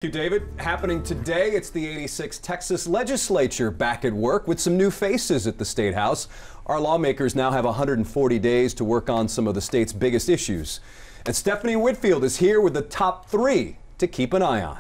Thank you, David. Happening today, it's the 86th Texas legislature back at work with some new faces at the State House. Our lawmakers now have 140 days to work on some of the state's biggest issues. And Stephanie Whitfield is here with the top 3 to keep an eye on.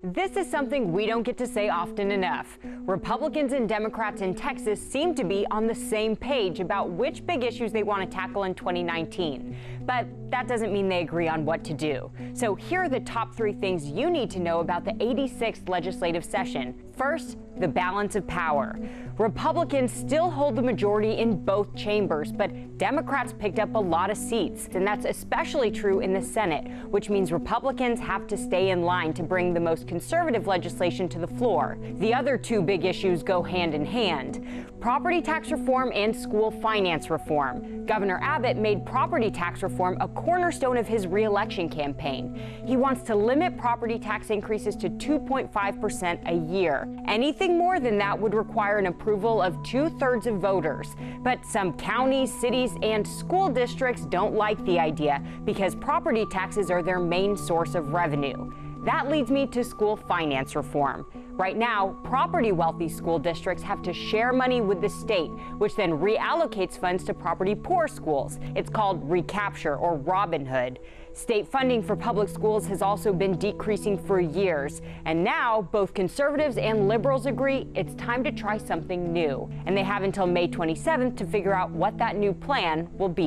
This is something we don't get to say often enough. Republicans and Democrats in Texas seem to be on the same page about which big issues they want to tackle in 2019. But that doesn't mean they agree on what to do. So here are the top 3 things you need to know about the 86th legislative session. First, the balance of power. Republicans still hold the majority in both chambers, but Democrats picked up a lot of seats, and that's especially true in the Senate, which means Republicans have to stay in line to bring the most conservative legislation to the floor. The other 2 big issues go hand in hand: property tax reform and school finance reform. Governor Abbott made property tax reform a cornerstone of his re-election campaign. He wants to limit property tax increases to 2.5% a year. Anything more than that would require an approval of 2/3 of voters. But some counties, cities, and school districts don't like the idea because property taxes are their main source of revenue. That leads me to school finance reform. Right now, property-wealthy school districts have to share money with the state, which then reallocates funds to property-poor schools. It's called recapture or Robin Hood. State funding for public schools has also been decreasing for years. And now, both conservatives and liberals agree it's time to try something new. And they have until May 27th to figure out what that new plan will be.